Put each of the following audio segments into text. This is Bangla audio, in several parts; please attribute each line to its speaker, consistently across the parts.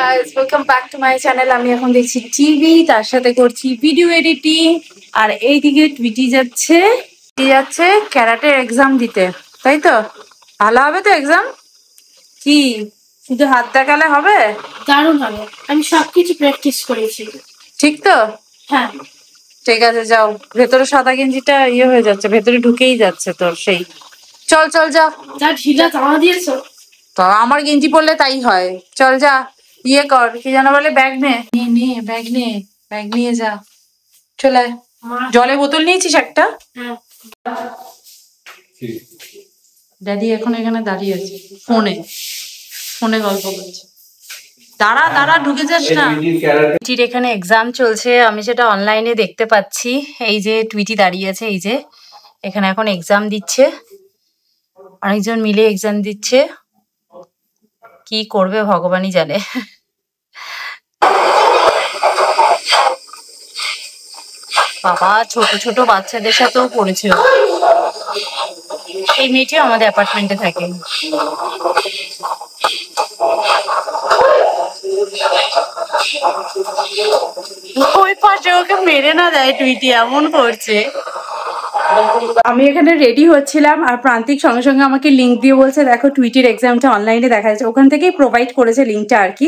Speaker 1: Guys, welcome back to my channel. আমি এখন দেখছি টিভি, তার সাথে করছি ভিডিও এডিটিং। আর এইদিকে টুইটি যাচ্ছে ক্যারাটের এক্সাম দিতে, তাই তো? ভালো হবে তো এক্সাম? কি শুধু হাত দেখালে হবে?
Speaker 2: দারুণ হবে, আমি সবকিছু প্র্যাকটিস করেছি।
Speaker 1: ঠিক তো?
Speaker 2: হ্যাঁ
Speaker 1: ঠিক আছে, যাও। ভেতরে সাদা গেঞ্জিটা ইয়ে হয়ে যাচ্ছে, ভেতরে ঢুকেই যাচ্ছে তোর। সেই চল চল যা।
Speaker 2: যা ঢিলা তাড়া দিয়েছো।
Speaker 1: তো আমার গেঞ্জি পরলে তাই হয়। চল যা, ইয়ে কর, কি যেন বলে, ব্যাগ নে নে, ব্যাগ নে, ব্যাগ নিয়ে যা। চলে জলের বোতল নিয়েছিস একটা?
Speaker 2: হ্যাঁ।
Speaker 1: ড্যাডি এখন এখানে দাঁড়িয়ে আছে, ফোনে ফোনে গল্প করছে। দাঁড়া দাঁড়া, ঢুকে যাস না। টুইটির এখানে এক্সাম চলছে, আমি সেটা অনলাইনে দেখতে পাচ্ছি। এই যে টুইটি দাঁড়িয়ে আছে, এই যে এখানে এখন এক্সাম দিচ্ছে, অনেকজন মিলে এক্সাম দিচ্ছে। কি করবে ভগবানই জানে। বাবা, ছোট ছোট বাচ্চাদের সাথেও পড়েছে। এই মেয়েটিও আমাদের অ্যাপার্টমেন্টে থাকে। ওই পাশে ওকে মেরে না দেয় টুইটি, এমন করছে। আমি এখানে রেডি হচ্ছিলাম, আর প্রান্তিক সঙ্গে সঙ্গে আমাকে লিঙ্ক দিয়ে বলছে, দেখো টুইটির এক্সামটা অনলাইনে দেখা যাচ্ছে। ওখান থেকেই প্রোভাইড করেছে লিঙ্কটা আর কি।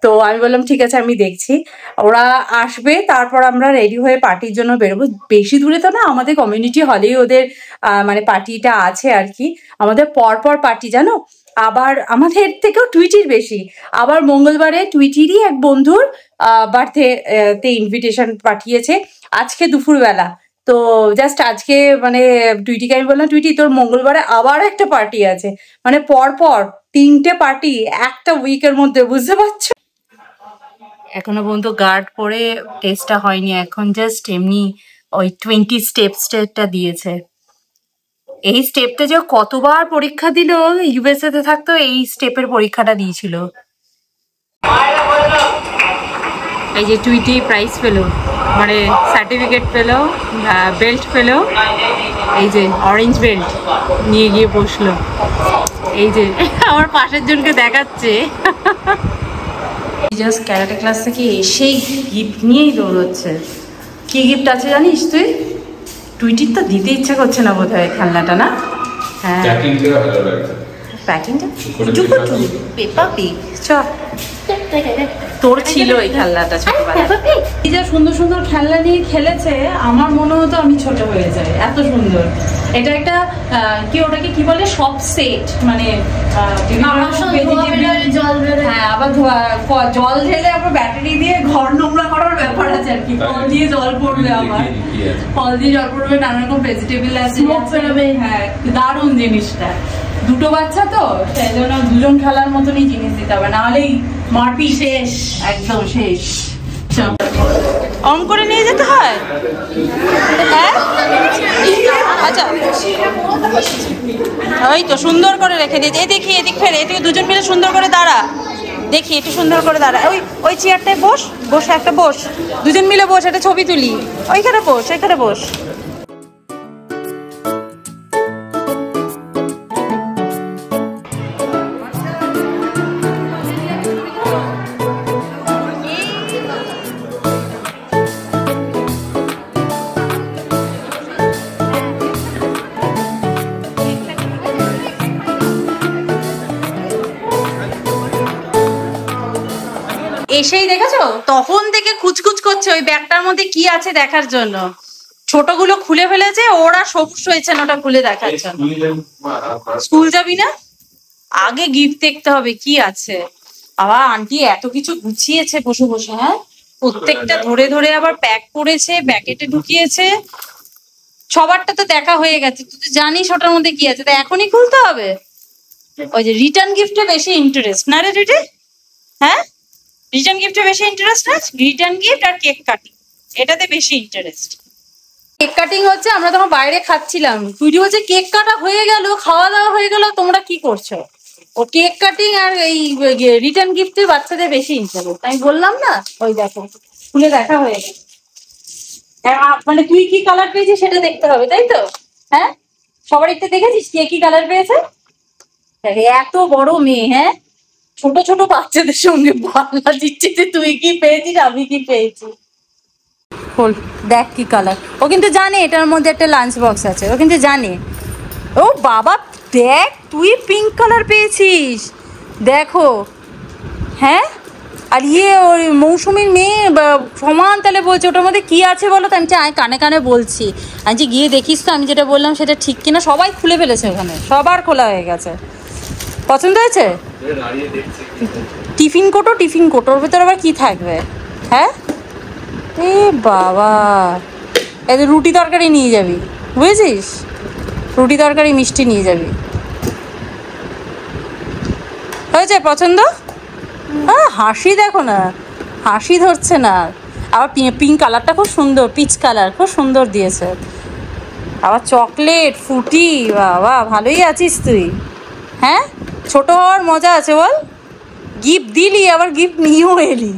Speaker 1: তো আমি বললাম ঠিক আছে, আমি দেখছি। ওরা আসবে, তারপর আমরা রেডি হয়ে পার্টির জন্য বেরোবো। বেশি দূরে তো না, আমাদের কমিউনিটি হলেই ওদের মানে পার্টিটা আছে আর কি। আমাদের পরপর পার্টি, জানো। আবার আমাদের থেকেও টুইটির বেশি। আবার মঙ্গলবারে টুইটিরই এক বন্ধুর বার্থডে তে ইনভিটেশন পাঠিয়েছে আজকে দুপুরবেলা। তো জাস্ট আজকে মানে টুইটিকে আমি বললাম, টুইটি তোর মঙ্গলবারে আবার একটা পার্টি আছে। মানে পরপর 3টে পার্টি একটা উইকের মধ্যে, বুঝতে পারছো? এখনো পর্যন্ত গার্ড পরে টেস্টটা হয়নি, এখন জাস্ট এমনি ওই 20 স্টেপটা দিয়েছে। এই স্টেপটা যে কতবার পরীক্ষা দিল, ইউএসএ তে থাকতো, এই স্টেপের পরীক্ষাটা দিয়েছিল। এই যে টুইটি প্রাইজ পেলো, মানে সার্টিফিকেট পেলো, বেল্ট পেলো। এই যে অরেঞ্জ বেল্ট নিয়ে গিয়ে বসলো। এই যে আমার পাশের জনকে দেখাচ্ছে। জাস্ট ক্যারাটে ক্লাস থেকে এসেই গিফট নিয়েই দৌড়চ্ছে। কি গিফট আছে জানিস তুই? টুইটির তো দিতে ইচ্ছা করছে না বোধ হয় খেলনাটা, না? হ্যাঁ, প্যাকিংটা পেপা পিগ। চ, তোর ছিল এই খেলনাটা ছোটবেলায়। এই যা সুন্দর সুন্দর খেলনা নিয়ে খেলেছে, আমার মনে হতো আমি ছোট হয়ে যাই, এত সুন্দর। এটা একটা কি, ওটাকে কি বলে, সব সেট, মানে হ্যাঁ, আবার জল ঢেলে আবার ব্যাটারি দিয়ে ঘর নোংরা করার ব্যাপার আছে আর কি। ফল দিয়ে জল পড়বে, আবার ফল দিয়ে জল পড়বে, নানা রকম ভেজিটেবল আছে। হ্যাঁ, দারুণ জিনিসটা। দুটো বাচ্চা তো, সেই জন্য দুজন খেলার মতনই জিনিস দিতে হবে, নাহলেই মারপি শেষ, একদম শেষ। অন করে নিয়ে যেতে হয়। হ্যাঁ, আচ্ছা, ওই তো সুন্দর করে রেখে দিয়েছে। এই দেখি, এদিক ফেরে, এদিকে দুজন মিলে সুন্দর করে দাঁড়া। দেখি একটু সুন্দর করে দাঁড়া। ওই চেয়ারটায় বস, বসে একটা বস, দুজন মিলে বস, একটা ছবি তুলি। ওইখানে বস, এখানে বস। এসেই দেখেছো, তখন থেকে খুচখুচ করছে ওই ব্যাগটার মধ্যে কি আছে দেখার জন্য। ছোটগুলো খুলে ফেলেছে, ওরা সবুজ হয়েছে না ওটা খুলে দেখার জন্য। স্কুল যাবি না? আগে গিফট দেখতে হবে কি আছে। আবার আন্টি এত কিছু গুছিয়েছে বসে বসে। হ্যাঁ, প্রত্যেকটা ধরে ধরে আবার প্যাক করেছে, প্যাকেটে ঢুকিয়েছে। সবারটা তো দেখা হয়ে গেছে, তুই তো জানিস ওটার মধ্যে কি আছে, তাই এখনই খুলতে হবে। ওই যে রিটার্ন গিফটে বেশি ইন্টারেস্ট না রে টুইটি? হ্যাঁ, রিটার্ন গিফটে বেশি ইন্টারেস্ট না? রিটার্ন গিফট আর কেক কাটিং, এটাতে বেশি ইন্টারেস্ট। কেক কাটিং হচ্ছে, আমরা তখন বাইরে খাচ্ছিলাম, টুইটি হচ্ছে কেক কাটা হয়ে গেল, খাওয়া দাওয়া হয়ে গেল, তোমরা কি করছো? ও কেক কাটিং আর এই রিটার্ন গিফটে বাচ্চাদের বেশি ইন্টারেস্ট। আমি বললাম না, ওই দেখো খুলে দেখা হয়ে গেল। মানে তুই কি কালার পেয়েছিস সেটা দেখতে হবে, তাই তো? হ্যাঁ, সবার একটা দেখেছিস কে কি কালার পেয়েছে? এত বড় মেয়ে, হ্যাঁ ছোট ছোট বাচ্চাদের সঙ্গে পাল্লা দিচ্ছে যে তুই কি পেয়েছিস আমি কি পেয়েছি। খোল দেখ কি কালার। ও কিন্তু জানে এটার মধ্যে একটা লাঞ্চ বক্স আছে, ও কিন্তু জানে। ও বাবা দেখ তুই পিঙ্ক কালার পেয়েছিস, দেখো। হ্যাঁ আর ওই মৌসুমীর মেয়ে সমান তাহলে বলছে ওটার মধ্যে কি আছে বলো তো। আমি কানে কানে বলছি, আমি যে গিয়ে দেখিস তো আমি যেটা বললাম সেটা ঠিক কিনা। সবাই খুলে ফেলেছে ওখানে, সবার খোলা হয়ে গেছে। পছন্দ হয়েছে? টিফিন কোটোর ভেতরে আবার কি থাকবে? হ্যাঁ এ বাবা, এতে রুটি তরকারি নিয়ে যাবি বুঝেছিস, রুটি তরকারি মিষ্টি নিয়ে যাবি। হয়েছে পছন্দ? হাসি দেখো না, হাসি ধরছে না। আবার পিঙ্ক কালারটা খুব সুন্দর, পিচ কালার খুব সুন্দর দিয়েছে। আবার চকলেট ফুটি, বাবা ভালোই আছিস তুই। হ্যাঁ ছোট হওয়ার মজা আছে বল, গিফট দিলি আবার গিফট নিয়েও এলি।